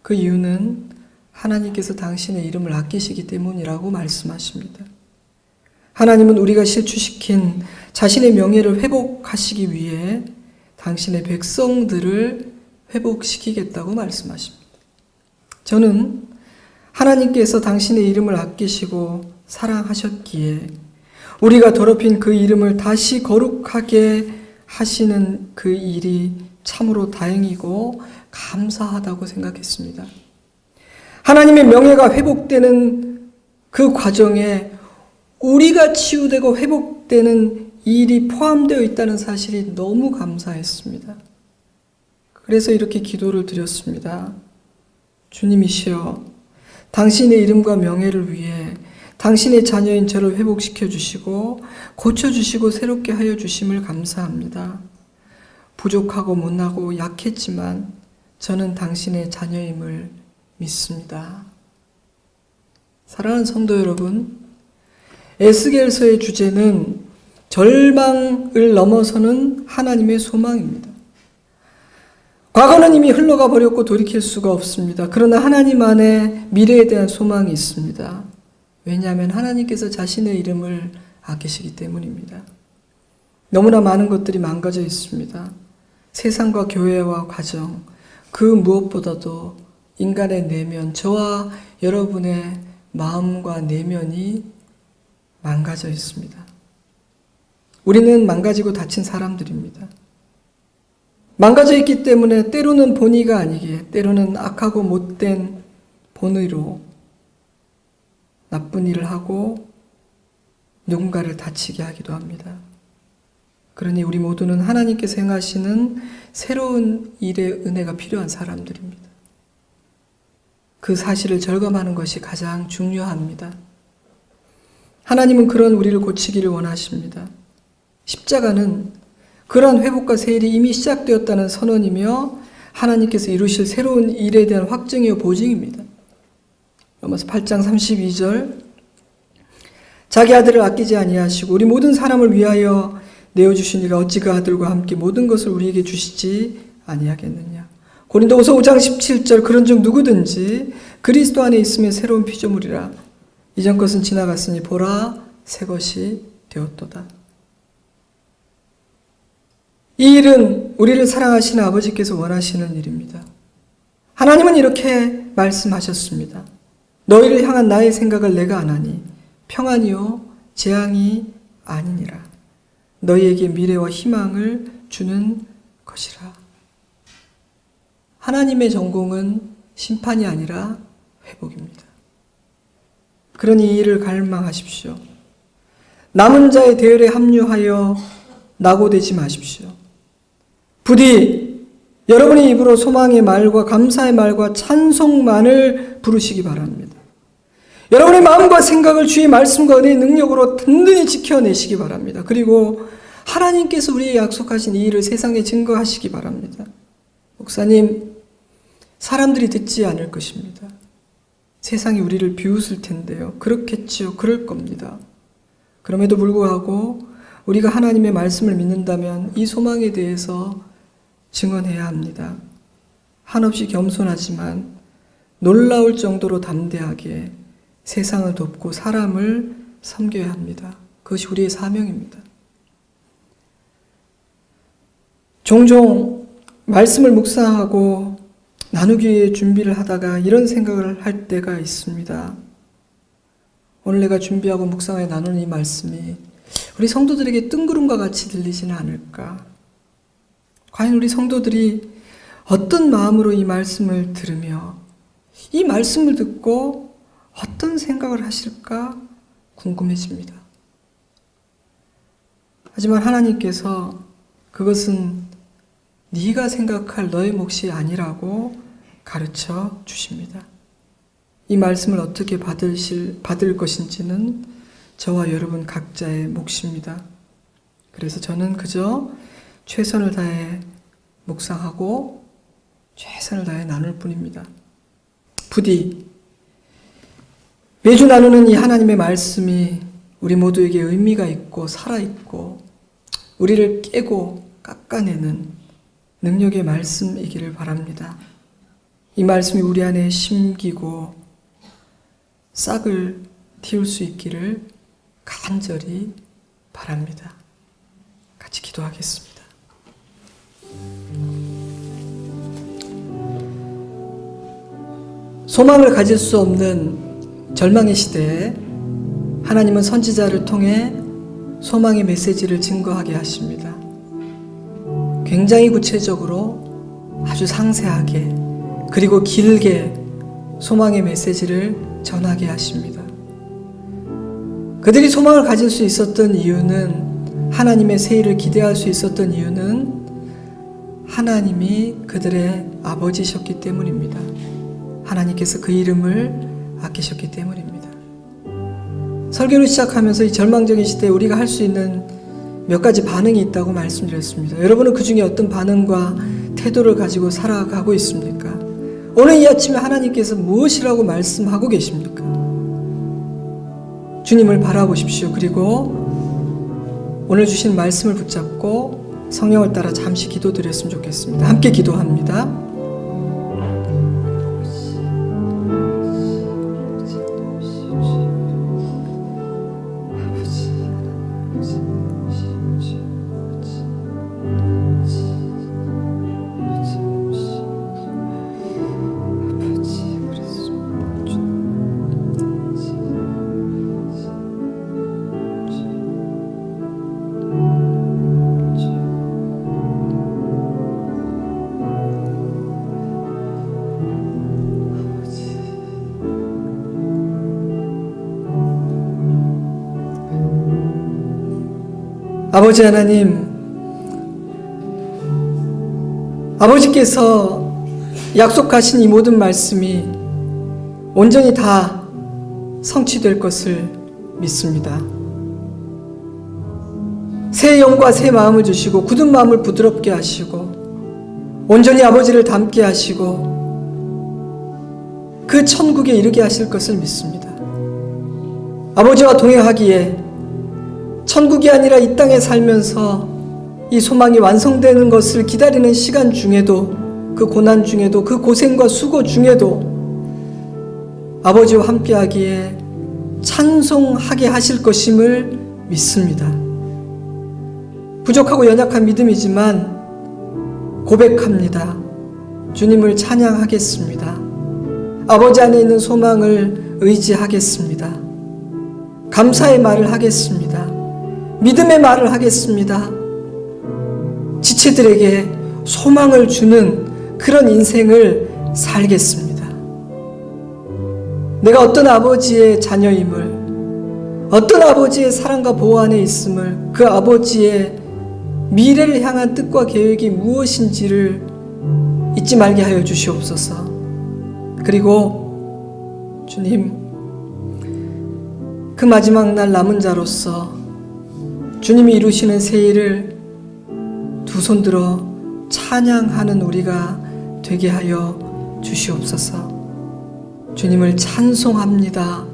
그 이유는 하나님께서 당신의 이름을 아끼시기 때문이라고 말씀하십니다. 하나님은 우리가 실추시킨 자신의 명예를 회복하시기 위해 당신의 백성들을 회복시키겠다고 말씀하십니다. 저는 하나님께서 당신의 이름을 아끼시고 사랑하셨기에 우리가 더럽힌 그 이름을 다시 거룩하게 하시는 그 일이 참으로 다행이고 감사하다고 생각했습니다. 하나님의 명예가 회복되는 그 과정에 우리가 치유되고 회복되는 일이 포함되어 있다는 사실이 너무 감사했습니다. 그래서 이렇게 기도를 드렸습니다. 주님이시여, 당신의 이름과 명예를 위해 당신의 자녀인 저를 회복시켜 주시고 고쳐주시고 새롭게 하여 주심을 감사합니다. 부족하고 못나고 약했지만 저는 당신의 자녀임을 믿습니다. 사랑하는 성도 여러분, 에스겔서의 주제는 절망을 넘어서는 하나님의 소망입니다. 과거는 이미 흘러가 버렸고 돌이킬 수가 없습니다. 그러나 하나님 안에 미래에 대한 소망이 있습니다. 왜냐하면 하나님께서 자신의 이름을 아끼시기 때문입니다. 너무나 많은 것들이 망가져 있습니다. 세상과 교회와 가정, 그 무엇보다도 인간의 내면, 저와 여러분의 마음과 내면이 망가져 있습니다. 우리는 망가지고 다친 사람들입니다. 망가져 있기 때문에 때로는 본의가 아니기에, 때로는 악하고 못된 본의로 나쁜 일을 하고 누군가를 다치게 하기도 합니다. 그러니 우리 모두는 하나님께서 행하시는 새로운 일의 은혜가 필요한 사람들입니다. 그 사실을 절감하는 것이 가장 중요합니다. 하나님은 그런 우리를 고치기를 원하십니다. 십자가는 그런 회복과 세일이 이미 시작되었다는 선언이며 하나님께서 이루실 새로운 일에 대한 확증이요 보증입니다. 로마서 8장 32절 자기 아들을 아끼지 아니하시고 우리 모든 사람을 위하여 내어주시니가 어찌 그 아들과 함께 모든 것을 우리에게 주시지 아니하겠느냐. 고린도후서 5장 17절 그런즉 누구든지 그리스도 안에 있으면 새로운 피조물이라 이전 것은 지나갔으니 보라 새 것이 되었도다. 이 일은 우리를 사랑하시는 아버지께서 원하시는 일입니다. 하나님은 이렇게 말씀하셨습니다. 너희를 향한 나의 생각을 내가 아나니 평안이요 재앙이 아니니라. 너희에게 미래와 희망을 주는 것이라. 하나님의 전공은 심판이 아니라 회복입니다. 그러니 이 일을 갈망하십시오. 남은 자의 대열에 합류하여 낙오되지 마십시오. 부디 여러분의 입으로 소망의 말과 감사의 말과 찬송만을 부르시기 바랍니다. 여러분의 마음과 생각을 주의 말씀과 은혜의 능력으로 든든히 지켜내시기 바랍니다. 그리고 하나님께서 우리에게 약속하신 이 일을 세상에 증거하시기 바랍니다. 목사님, 사람들이 듣지 않을 것입니다. 세상이 우리를 비웃을 텐데요. 그렇겠지요. 그럴 겁니다. 그럼에도 불구하고 우리가 하나님의 말씀을 믿는다면 이 소망에 대해서 증언해야 합니다. 한없이 겸손하지만 놀라울 정도로 담대하게 세상을 돕고 사람을 섬겨야 합니다. 그것이 우리의 사명입니다. 종종 말씀을 묵상하고 나누기 위해 준비를 하다가 이런 생각을 할 때가 있습니다. 오늘 내가 준비하고 묵상하여 나누는 이 말씀이 우리 성도들에게 뜬구름과 같이 들리지는 않을까? 과연 우리 성도들이 어떤 마음으로 이 말씀을 들으며 이 말씀을 듣고 어떤 생각을 하실까 궁금해집니다. 하지만 하나님께서 그것은 네가 생각할 너의 몫이 아니라고 가르쳐 주십니다. 이 말씀을 어떻게 받을 것인지는 저와 여러분 각자의 몫입니다. 그래서 저는 그저 최선을 다해 묵상하고 최선을 다해 나눌 뿐입니다. 부디 매주 나누는 이 하나님의 말씀이 우리 모두에게 의미가 있고 살아있고 우리를 깨고 깎아내는 능력의 말씀이기를 바랍니다. 이 말씀이 우리 안에 심기고 싹을 틔울 수 있기를 간절히 바랍니다. 같이 기도하겠습니다. 소망을 가질 수 없는 절망의 시대에 하나님은 선지자를 통해 소망의 메시지를 증거하게 하십니다. 굉장히 구체적으로 아주 상세하게 그리고 길게 소망의 메시지를 전하게 하십니다. 그들이 소망을 가질 수 있었던 이유는 하나님의 새 일을 기대할 수 있었던 이유는 하나님이 그들의 아버지셨기 때문입니다. 하나님께서 그 이름을 아끼셨기 때문입니다. 설교를 시작하면서 이 절망적인 시대에 우리가 할 수 있는 몇 가지 반응이 있다고 말씀드렸습니다. 여러분은 그 중에 어떤 반응과 태도를 가지고 살아가고 있습니까? 오늘 이 아침에 하나님께서 무엇이라고 말씀하고 계십니까? 주님을 바라보십시오. 그리고 오늘 주신 말씀을 붙잡고 성령을 따라 잠시 기도드렸으면 좋겠습니다. 함께 기도합니다. 아버지 하나님, 아버지께서 약속하신 이 모든 말씀이 온전히 다 성취될 것을 믿습니다. 새 영과 새 마음을 주시고 굳은 마음을 부드럽게 하시고 온전히 아버지를 닮게 하시고 그 천국에 이르게 하실 것을 믿습니다. 아버지와 동행하기에 천국이 아니라 이 땅에 살면서 이 소망이 완성되는 것을 기다리는 시간 중에도 그 고난 중에도 그 고생과 수고 중에도 아버지와 함께하기에 찬송하게 하실 것임을 믿습니다. 부족하고 연약한 믿음이지만 고백합니다. 주님을 찬양하겠습니다. 아버지 안에 있는 소망을 의지하겠습니다. 감사의 말을 하겠습니다. 믿음의 말을 하겠습니다. 지체들에게 소망을 주는 그런 인생을 살겠습니다. 내가 어떤 아버지의 자녀임을, 어떤 아버지의 사랑과 보호 안에 있음을, 그 아버지의 미래를 향한 뜻과 계획이 무엇인지를 잊지 말게 하여 주시옵소서. 그리고 주님, 그 마지막 날 남은 자로서 주님이 이루시는 새 일을 두 손 들어 찬양하는 우리가 되게 하여 주시옵소서. 주님을 찬송합니다.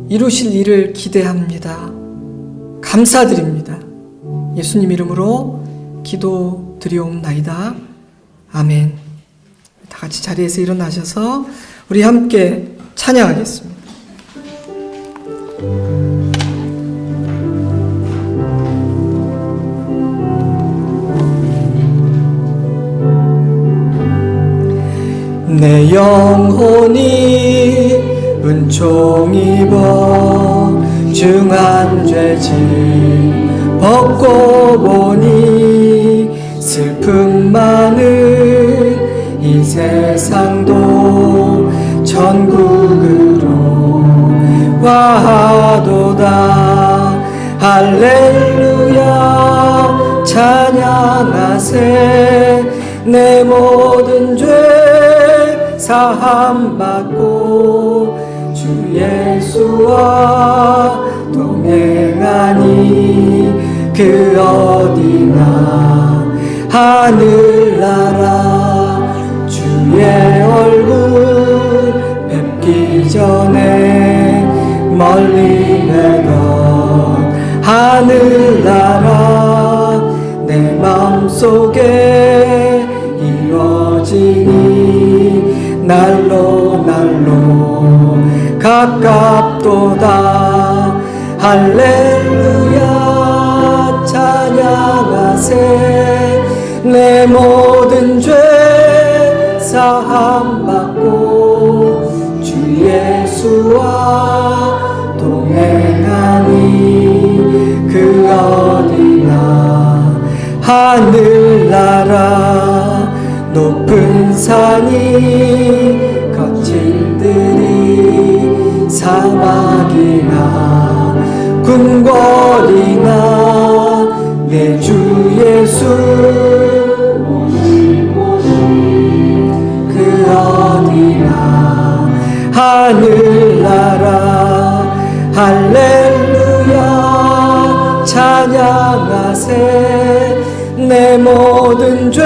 이루실 일을 기대합니다. 감사드립니다. 예수님 이름으로 기도드리옵나이다. 아멘. 다 같이 자리에서 일어나셔서 우리 함께 찬양하겠습니다. 내 영혼이 은총 입어 중한 죄짐 벗고 보니 슬픔 많은 이 세상도 천국으로 와도다. 할렐루야 찬양하세. 내 모든 죄 사함받고 주 예수와 동행하니 그 어디나 하늘나라 주의 얼굴 뵙기 전에 멀리 내던 하늘나라 내 마음속에 이루어지니 날로 가깝도다. 할렐루야 찬양하세. 내 모든 죄 사함받고 주 예수와 동행하니 그 어디나 하늘나라 높은 산이 거친 들이 사막이나 궁궐이나 내 주 예수 오실 곳이 그 어디나 하늘나라 할렐루야 찬양하세. 내 모든 죄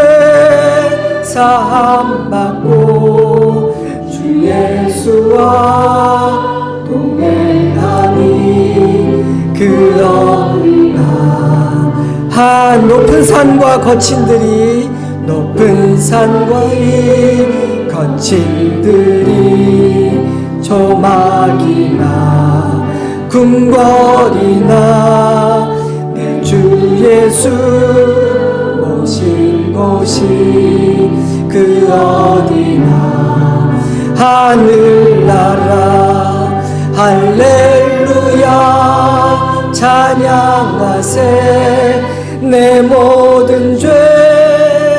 사함받고 주 예수와 동행하니 그 어디나 높은 산과 거친 들이 높은 산과 이 거친 들이 조막이나 궁궐이나 내 주 예수 오실 곳이 그 어디나 하늘나라 할렐루야 찬양하세. 내 모든 죄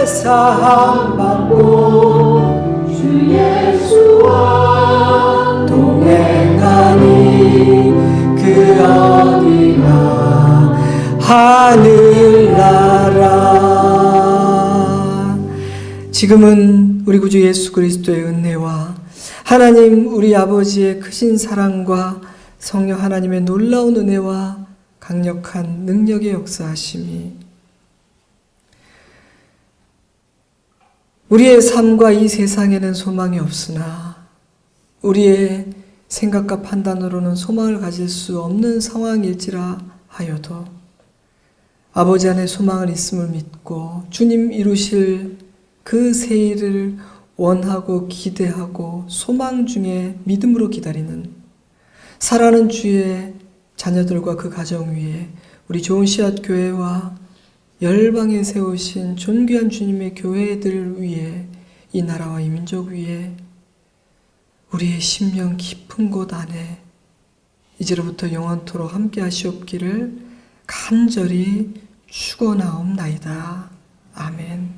사함받고 주 예수와 동행하니 그 어디나 하늘나라. 지금은 우리 구주 예수 그리스도의 은혜와 하나님 우리 아버지의 크신 사랑과 성령 하나님의 놀라운 은혜와 강력한 능력의 역사하심이 우리의 삶과 이 세상에는 소망이 없으나 우리의 생각과 판단으로는 소망을 가질 수 없는 상황일지라 하여도 아버지 안에 소망을 있음을 믿고 주님 이루실 그 새 일을 원하고 기대하고 소망 중에 믿음으로 기다리는 사랑하는 주의 자녀들과 그 가정 위에 우리 좋은 씨앗 교회와 열방에 세우신 존귀한 주님의 교회들 위에 이 나라와 이 민족 위에 우리의 심령 깊은 곳 안에 이제로부터 영원토록 함께 하시옵기를 간절히 축원하옵나이다. 아멘.